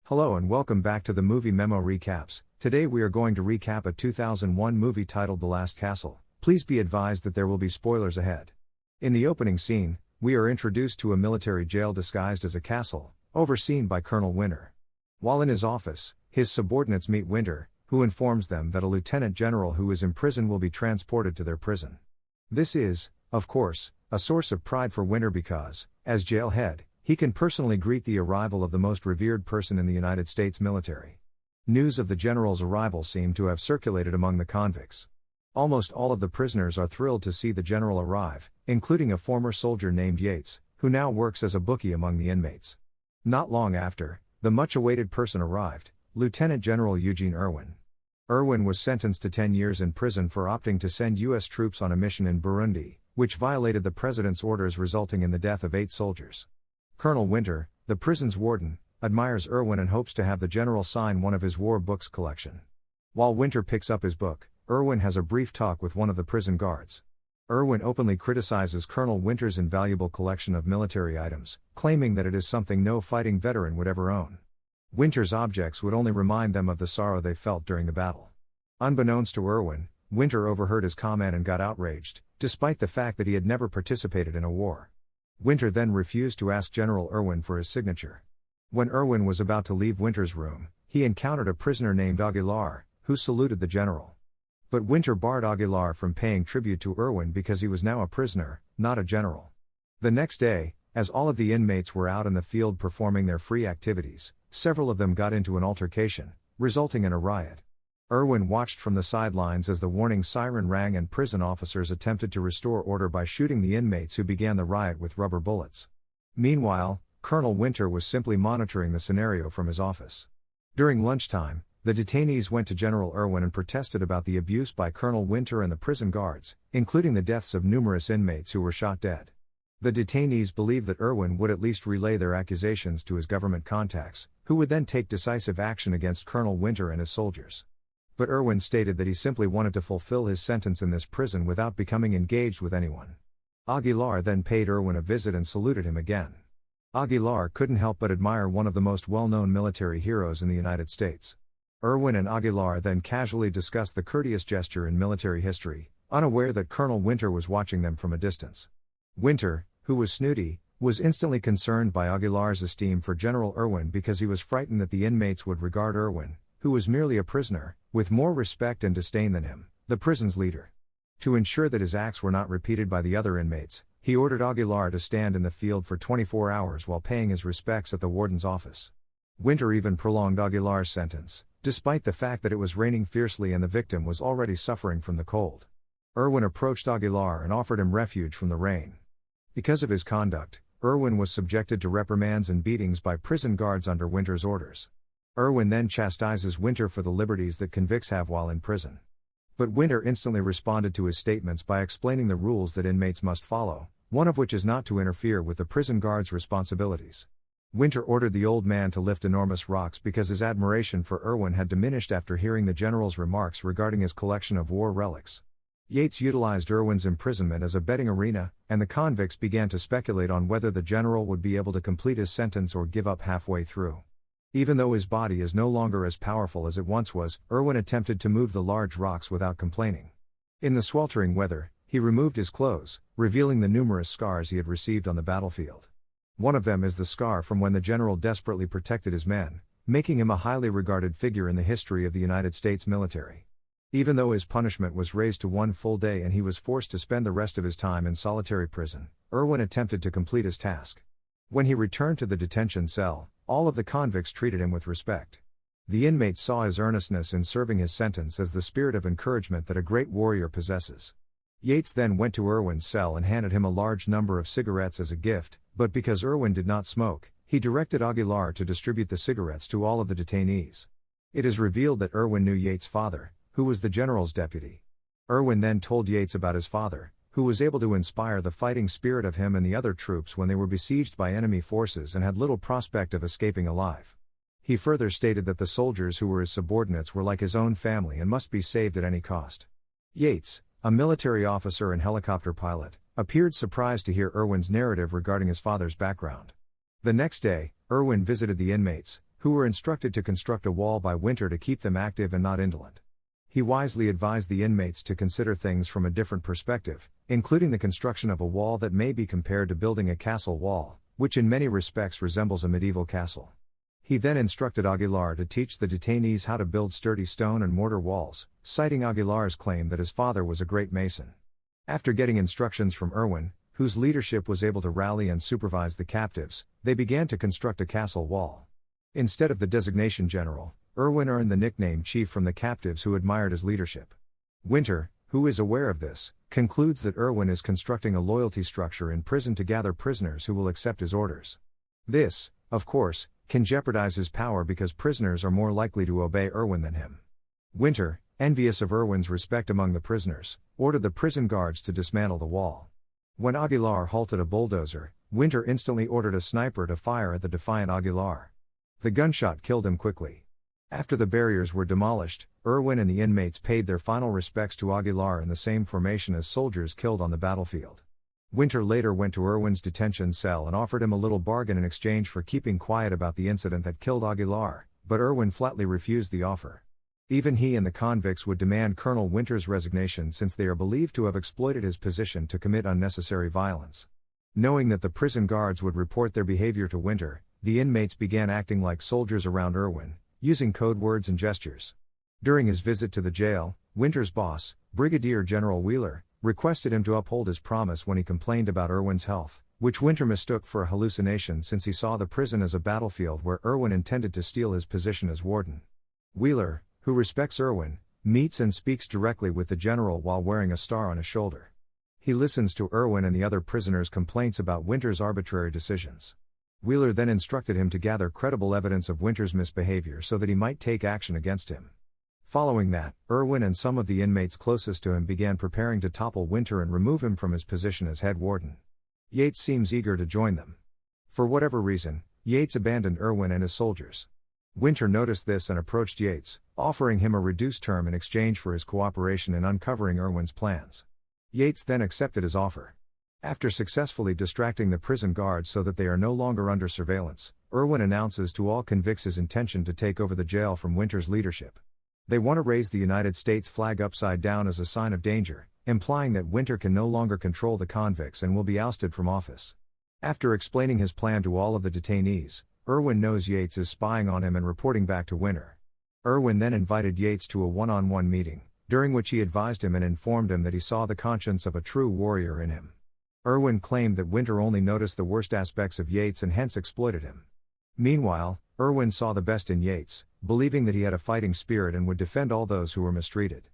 Hello and welcome back to the Movie Memo Recaps. Today we are going to recap a 2001 movie titled The Last Castle. Please be advised that there will be spoilers ahead. In the opening scene, we are introduced to a military jail disguised as a castle, overseen by Colonel Winter. While in his office, his subordinates meet Winter, who informs them that a lieutenant general who is in prison will be transported to their prison. This is, of course, a source of pride for Winter because, as jail head, he can personally greet the arrival of the most revered person in the United States military. News of the general's arrival seemed to have circulated among the convicts. Almost all of the prisoners are thrilled to see the general arrive, including a former soldier named Yates, who now works as a bookie among the inmates. Not long after, the much-awaited person arrived, Lieutenant General Eugene Irwin. Irwin was sentenced to 10 years in prison for opting to send U.S. troops on a mission in Burundi, which violated the president's orders resulting in the death of 8 soldiers. Colonel Winter, the prison's warden, admires Irwin and hopes to have the general sign one of his war books collection. While Winter picks up his book, Irwin has a brief talk with one of the prison guards. Irwin openly criticizes Colonel Winter's invaluable collection of military items, claiming that it is something no fighting veteran would ever own. Winter's objects would only remind them of the sorrow they felt during the battle. Unbeknownst to Irwin, Winter overheard his comment and got outraged, despite the fact that he had never participated in a war. Winter then refused to ask General Irwin for his signature. When Irwin was about to leave Winter's room, he encountered a prisoner named Aguilar, who saluted the general. But Winter barred Aguilar from paying tribute to Irwin because he was now a prisoner, not a general. The next day, as all of the inmates were out in the field performing their free activities, several of them got into an altercation, resulting in a riot. Irwin watched from the sidelines as the warning siren rang and prison officers attempted to restore order by shooting the inmates who began the riot with rubber bullets. Meanwhile, Colonel Winter was simply monitoring the scenario from his office. During lunchtime, the detainees went to General Irwin and protested about the abuse by Colonel Winter and the prison guards, including the deaths of numerous inmates who were shot dead. The detainees believed that Irwin would at least relay their accusations to his government contacts, who would then take decisive action against Colonel Winter and his soldiers. But Irwin stated that he simply wanted to fulfill his sentence in this prison without becoming engaged with anyone. Aguilar then paid Irwin a visit and saluted him again. Aguilar couldn't help but admire one of the most well-known military heroes in the United States. Irwin and Aguilar then casually discussed the courteous gesture in military history, unaware that Colonel Winter was watching them from a distance. Winter, who was snooty, was instantly concerned by Aguilar's esteem for General Irwin because he was frightened that the inmates would regard Irwin, who was merely a prisoner, with more respect and disdain than him, the prison's leader. To ensure that his acts were not repeated by the other inmates, he ordered Aguilar to stand in the field for 24 hours while paying his respects at the warden's office. Winter even prolonged Aguilar's sentence, despite the fact that it was raining fiercely and the victim was already suffering from the cold. Irwin approached Aguilar and offered him refuge from the rain. Because of his conduct, Irwin was subjected to reprimands and beatings by prison guards under Winter's orders. Irwin then chastises Winter for the liberties that convicts have while in prison. But Winter instantly responded to his statements by explaining the rules that inmates must follow, one of which is not to interfere with the prison guard's responsibilities. Winter ordered the old man to lift enormous rocks because his admiration for Irwin had diminished after hearing the general's remarks regarding his collection of war relics. Yates utilized Irwin's imprisonment as a betting arena, and the convicts began to speculate on whether the general would be able to complete his sentence or give up halfway through. Even though his body is no longer as powerful as it once was, Irwin attempted to move the large rocks without complaining. In the sweltering weather, he removed his clothes, revealing the numerous scars he had received on the battlefield. One of them is the scar from when the general desperately protected his men, making him a highly regarded figure in the history of the United States military. Even though his punishment was raised to 1 full day and he was forced to spend the rest of his time in solitary prison, Irwin attempted to complete his task. When he returned to the detention cell, all of the convicts treated him with respect. The inmates saw his earnestness in serving his sentence as the spirit of encouragement that a great warrior possesses. Yates then went to Irwin's cell and handed him a large number of cigarettes as a gift, but because Irwin did not smoke, he directed Aguilar to distribute the cigarettes to all of the detainees. It is revealed that Irwin knew Yates' father, who was the general's deputy. Irwin then told Yates about his father, who was able to inspire the fighting spirit of him and the other troops when they were besieged by enemy forces and had little prospect of escaping alive. He further stated that the soldiers who were his subordinates were like his own family and must be saved at any cost. Yates, a military officer and helicopter pilot, appeared surprised to hear Irwin's narrative regarding his father's background. The next day, Irwin visited the inmates, who were instructed to construct a wall by Winter to keep them active and not indolent. He wisely advised the inmates to consider things from a different perspective, including the construction of a wall that may be compared to building a castle wall, which in many respects resembles a medieval castle. He then instructed Aguilar to teach the detainees how to build sturdy stone and mortar walls, citing Aguilar's claim that his father was a great mason. After getting instructions from Irwin, whose leadership was able to rally and supervise the captives, they began to construct a castle wall. Instead of the designation general, Irwin earned the nickname chief from the captives who admired his leadership. Winter, who is aware of this, concludes that Irwin is constructing a loyalty structure in prison to gather prisoners who will accept his orders. This, of course, can jeopardize his power because prisoners are more likely to obey Irwin than him. Winter, envious of Irwin's respect among the prisoners, ordered the prison guards to dismantle the wall. When Aguilar halted a bulldozer, Winter instantly ordered a sniper to fire at the defiant Aguilar. The gunshot killed him quickly. After the barriers were demolished, Irwin and the inmates paid their final respects to Aguilar in the same formation as soldiers killed on the battlefield. Winter later went to Irwin's detention cell and offered him a little bargain in exchange for keeping quiet about the incident that killed Aguilar, but Irwin flatly refused the offer. Even he and the convicts would demand Colonel Winter's resignation since they are believed to have exploited his position to commit unnecessary violence. Knowing that the prison guards would report their behavior to Winter, the inmates began acting like soldiers around Irwin, using code words and gestures. During his visit to the jail, Winter's boss, Brigadier General Wheeler, requested him to uphold his promise when he complained about Irwin's health, which Winter mistook for a hallucination since he saw the prison as a battlefield where Irwin intended to steal his position as warden. Wheeler, who respects Irwin, meets and speaks directly with the general while wearing a star on his shoulder. He listens to Irwin and the other prisoners' complaints about Winter's arbitrary decisions. Wheeler then instructed him to gather credible evidence of Winter's misbehavior so that he might take action against him. Following that, Irwin and some of the inmates closest to him began preparing to topple Winter and remove him from his position as head warden. Yates seems eager to join them. For whatever reason, Yates abandoned Irwin and his soldiers. Winter noticed this and approached Yates, offering him a reduced term in exchange for his cooperation in uncovering Irwin's plans. Yates then accepted his offer. After successfully distracting the prison guards so that they are no longer under surveillance, Irwin announces to all convicts his intention to take over the jail from Winter's leadership. They want to raise the United States flag upside down as a sign of danger, implying that Winter can no longer control the convicts and will be ousted from office. After explaining his plan to all of the detainees, Irwin knows Yates is spying on him and reporting back to Winter. Irwin then invited Yates to a one-on-one meeting, during which he advised him and informed him that he saw the conscience of a true warrior in him. Irwin claimed that Winter only noticed the worst aspects of Yates and hence exploited him. Meanwhile, Irwin saw the best in Yates, believing that he had a fighting spirit and would defend all those who were mistreated.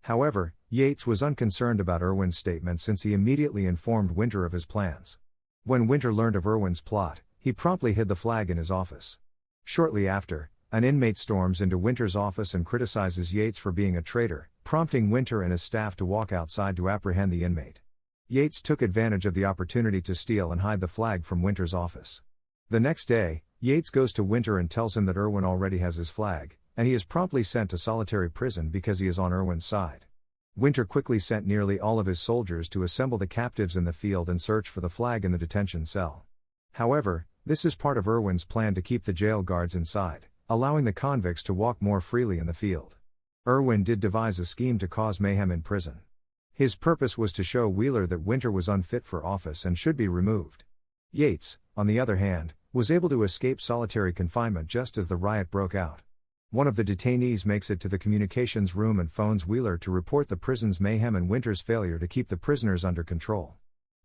However, Yates was unconcerned about Irwin's statement since he immediately informed Winter of his plans. When Winter learned of Irwin's plot, he promptly hid the flag in his office. Shortly after, an inmate storms into Winter's office and criticizes Yates for being a traitor, prompting Winter and his staff to walk outside to apprehend the inmate. Yates took advantage of the opportunity to steal and hide the flag from Winter's office. The next day, Yates goes to Winter and tells him that Irwin already has his flag, and he is promptly sent to solitary prison because he is on Irwin's side. Winter quickly sent nearly all of his soldiers to assemble the captives in the field and search for the flag in the detention cell. However, this is part of Irwin's plan to keep the jail guards inside, allowing the convicts to walk more freely in the field. Irwin did devise a scheme to cause mayhem in prison. His purpose was to show Wheeler that Winter was unfit for office and should be removed. Yates, on the other hand, was able to escape solitary confinement just as the riot broke out. One of the detainees makes it to the communications room and phones Wheeler to report the prison's mayhem and Winter's failure to keep the prisoners under control.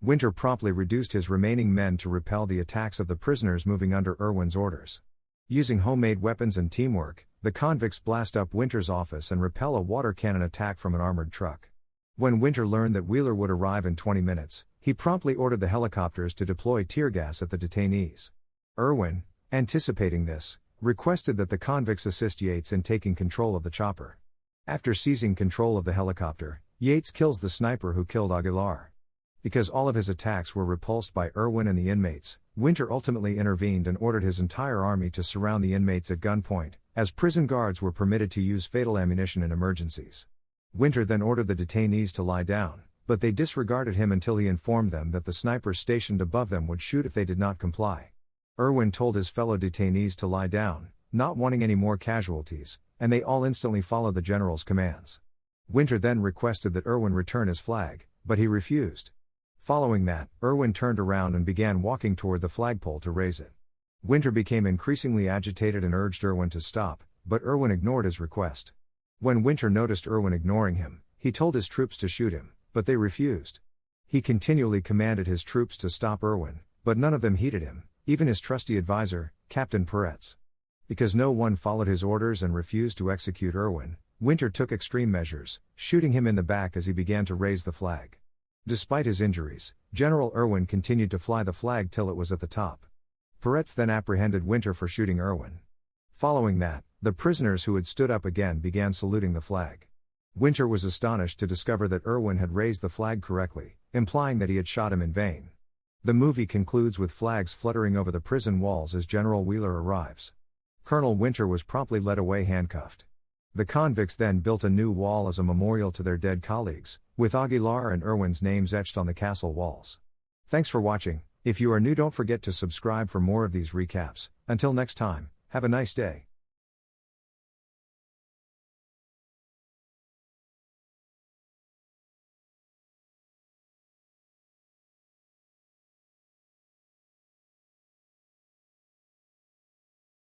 Winter promptly reduced his remaining men to repel the attacks of the prisoners moving under Irwin's orders. Using homemade weapons and teamwork, the convicts blast up Winter's office and repel a water cannon attack from an armored truck. When Winter learned that Wheeler would arrive in 20 minutes, he promptly ordered the helicopters to deploy tear gas at the detainees. Irwin, anticipating this, requested that the convicts assist Yates in taking control of the chopper. After seizing control of the helicopter, Yates kills the sniper who killed Aguilar. Because all of his attacks were repulsed by Irwin and the inmates, Winter ultimately intervened and ordered his entire army to surround the inmates at gunpoint, as prison guards were permitted to use fatal ammunition in emergencies. Winter then ordered the detainees to lie down, but they disregarded him until he informed them that the snipers stationed above them would shoot if they did not comply. Irwin told his fellow detainees to lie down, not wanting any more casualties, and they all instantly followed the general's commands. Winter then requested that Irwin return his flag, but he refused. Following that, Irwin turned around and began walking toward the flagpole to raise it. Winter became increasingly agitated and urged Irwin to stop, but Irwin ignored his request. When Winter noticed Irwin ignoring him, he told his troops to shoot him, but they refused. He continually commanded his troops to stop Irwin, but none of them heeded him, even his trusty advisor, Captain Peretz. Because no one followed his orders and refused to execute Irwin, Winter took extreme measures, shooting him in the back as he began to raise the flag. Despite his injuries, General Irwin continued to fly the flag till it was at the top. Peretz then apprehended Winter for shooting Irwin. Following that, the prisoners who had stood up again began saluting the flag. Winter was astonished to discover that Irwin had raised the flag correctly, implying that he had shot him in vain. The movie concludes with flags fluttering over the prison walls as General Wheeler arrives. Colonel Winter was promptly led away handcuffed. The convicts then built a new wall as a memorial to their dead colleagues, with Aguilar and Irwin's names etched on the castle walls. Thanks for watching. If you are new, don't forget to subscribe for more of these recaps. Until next time, have a nice day.